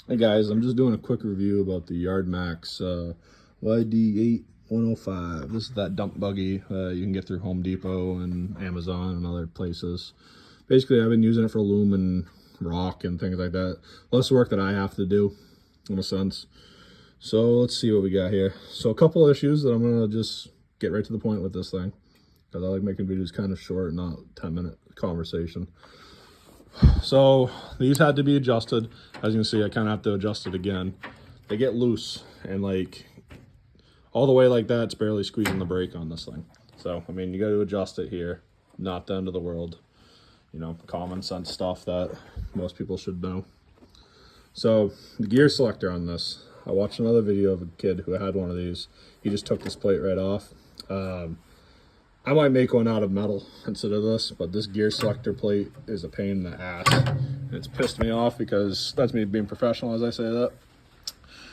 Hey guys, I'm just doing a quick review about the Yard Max YD8105. This is that dump buggy you can get through Home Depot and Amazon and other places. Basically, I've been using it for loom and rock and things like that. Less work that I have to do, in a sense. So let's see what we got here. So a couple issues that I'm gonna just get right to the point with this thing, because I like making videos kind of short, not 10-minute conversation. So these had to be adjusted. As you can see, I kind of have to adjust it again. They get loose, and like all the way like that, it's barely squeezing the brake on this thing. So I mean, you got to adjust it here. Not the end of the world, you know, common sense stuff that most people should know. So the gear selector on this, I watched another video of a kid who had one of these. He just took this plate right off. I might make one out of metal instead of this, but this gear selector plate is a pain in the ass. And it's pissed me off because that's me being professional as I say that.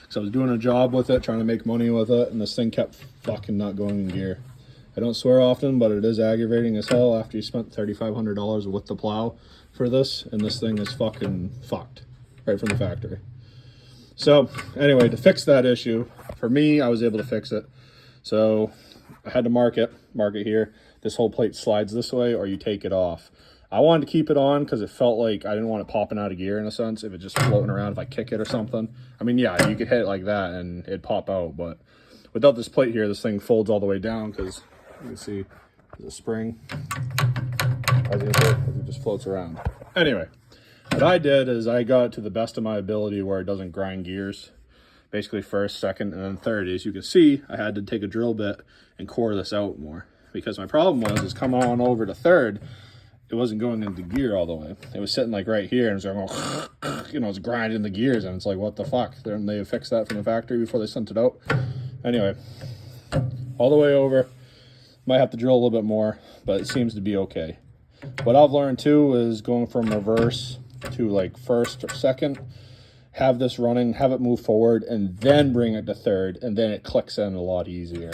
So I was doing a job with it, trying to make money with it, and this thing kept fucking not going in gear. I don't swear often, but it is aggravating as hell after you spent $3,500 with the plow for this, and this thing is fucking fucked right from the factory. So anyway, to fix that issue, for me, I was able to fix it. So I had to mark it here. This whole plate slides this way, or you take it off. I wanted to keep it on because it felt like I didn't want it popping out of gear in a sense. If it's just floating around, if I kick it or something. I mean, yeah, you could hit it like that and it'd pop out, but without this plate here, this thing folds all the way down because you can see there's a spring. As you can see, it just floats around. Anyway, what I did is I got it to the best of my ability where it doesn't grind gears. Basically first, second, and then third. As you can see, I had to take a drill bit and core this out more, because my problem was come on over to third, it wasn't going into gear all the way. It was sitting like right here and it was going, you know, it's grinding the gears, and it's like, what the fuck? Then they fixed that from the factory before they sent it out. Anyway, all the way over. Might have to drill a little bit more, but it seems to be okay. What I've learned too is going from reverse to like first or second, have this running, have it move forward, and then bring it to third, and then it clicks in a lot easier.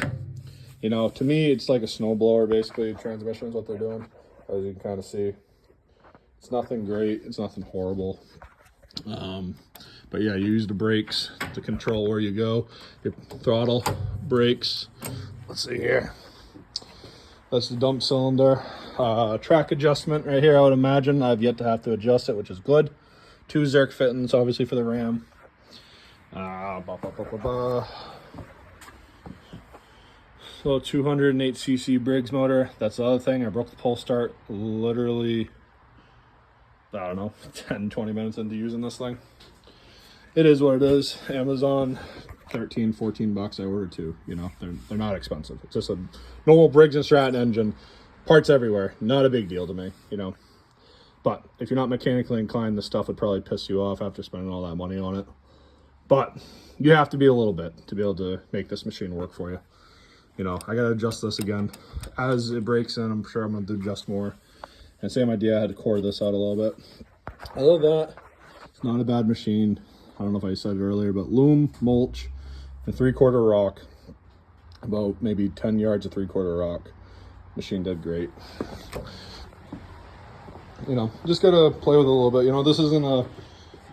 You know, to me, it's like a snowblower, basically. Transmission is what they're doing, as you can kind of see. It's nothing great. It's nothing horrible. But yeah, you use the brakes to control where you go. Your throttle, brakes. Let's see here. That's the dump cylinder. Track adjustment right here, I would imagine. I've yet to have to adjust it, which is good. 2 Zerk fittings, obviously, for the Ram. So 208cc Briggs motor. That's the other thing. I broke the pull start literally, I don't know, 10-20 minutes into using this thing. It is what it is. Amazon, 13-14 bucks. I ordered 2. You know, they're not expensive. It's just a normal Briggs & Stratton engine. Parts everywhere. Not a big deal to me, you know. But if you're not mechanically inclined, this stuff would probably piss you off after spending all that money on it. But you have to be a little bit to be able to make this machine work for you. You know, I gotta adjust this again. As it breaks in, I'm sure I'm gonna adjust more. And same idea, I had to core this out a little bit. Other than that, it's not a bad machine. I don't know if I said it earlier, but loom, mulch, and 3/4 rock. About maybe 10 yards of 3/4 rock. Machine did great. You know, just gotta play with it a little bit. You know, this isn't a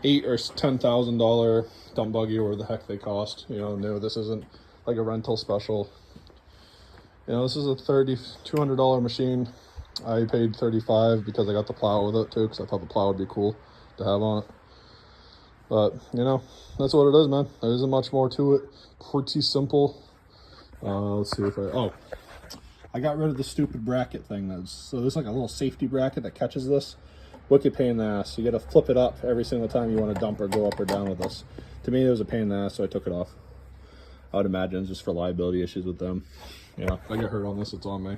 $8,000 or $10,000 dump buggy or the heck they cost. You know, no, this isn't like a rental special. You know, this is a $200 machine. I paid $35 because I got the plow with it too, because I thought the plow would be cool to have on it. But you know, that's what it is, man. There isn't much more to it. Pretty simple. Let's see if I got rid of the stupid bracket thing. So there's like a little safety bracket that catches this. Wicked pain in the ass. You gotta flip it up every single time you want to dump or go up or down with this. To me, it was a pain in the ass, so I took it off. I would imagine it's just for liability issues with them. Yeah, if I get hurt on this, it's on me.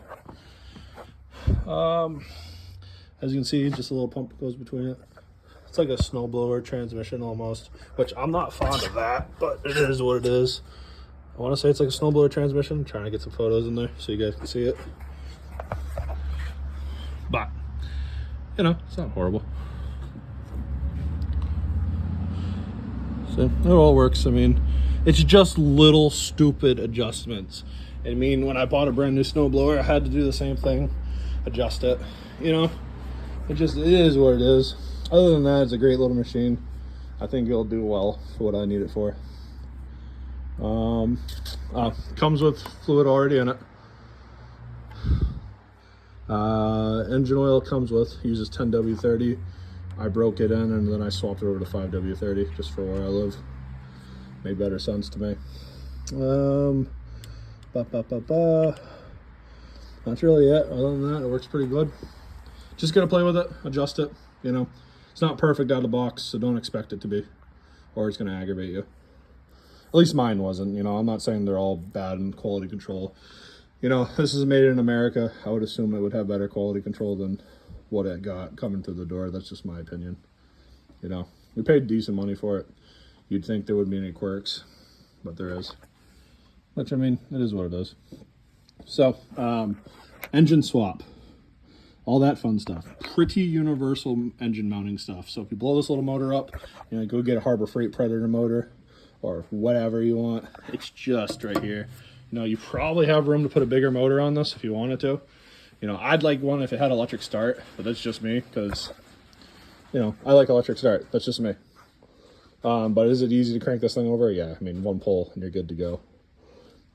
As you can see, just a little pump goes between it. It's like a snowblower transmission almost, which I'm not fond of that, but it is what it is. I want to say it's like a snowblower transmission. I'm trying to get some photos in there so you guys can see it. But, you know, it's not horrible. So, it all works. I mean, it's just little stupid adjustments. I mean, when I bought a brand new snowblower, I had to do the same thing. Adjust it. You know, it is what it is. Other than that, it's a great little machine. I think it'll do well for what I need it for. Comes with fluid already in it. Engine oil comes with, uses 10W30. I broke it in and then I swapped it over to 5W30 just for where I live. Made better sense to me. That's really it. Other than that, it works pretty good. Just gotta play with it, adjust it. You know, it's not perfect out of the box, so don't expect it to be, or it's gonna aggravate you. At least mine wasn't. You know, I'm not saying they're all bad in quality control. You know, this is made in America. I would assume it would have better quality control than what it got coming through the door. That's just my opinion. You know, we paid decent money for it. You'd think there wouldn't be any quirks, but there is. Which, I mean, it is what it is. So, engine swap. All that fun stuff. Pretty universal engine mounting stuff. So if you blow this little motor up, you know, go get a Harbor Freight Predator motor or whatever you want. It's just right here. You know, you probably have room to put a bigger motor on this if you wanted to. You know, I'd like one if it had electric start, but that's just me because, you know, I like electric start. That's just me. But is it easy to crank this thing over? Yeah, I mean, one pull and you're good to go.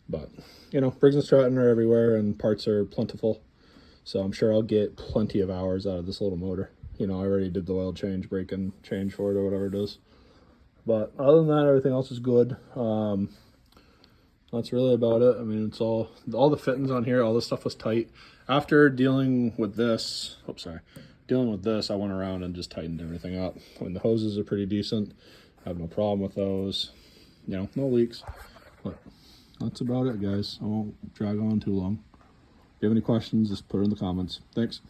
But, you know, Briggs & Stratton are everywhere and parts are plentiful. So I'm sure I'll get plenty of hours out of this little motor. You know, I already did the oil change, brake and change for it or whatever it is. But other than that, everything else is good. That's really about it. I mean, it's all the fittings on here, all this stuff was tight. After dealing with this, I went around and just tightened everything up. I mean, the hoses are pretty decent. I have no problem with those. You know, no leaks. But that's about it, guys. I won't drag on too long. If you have any questions, just put it in the comments. Thanks.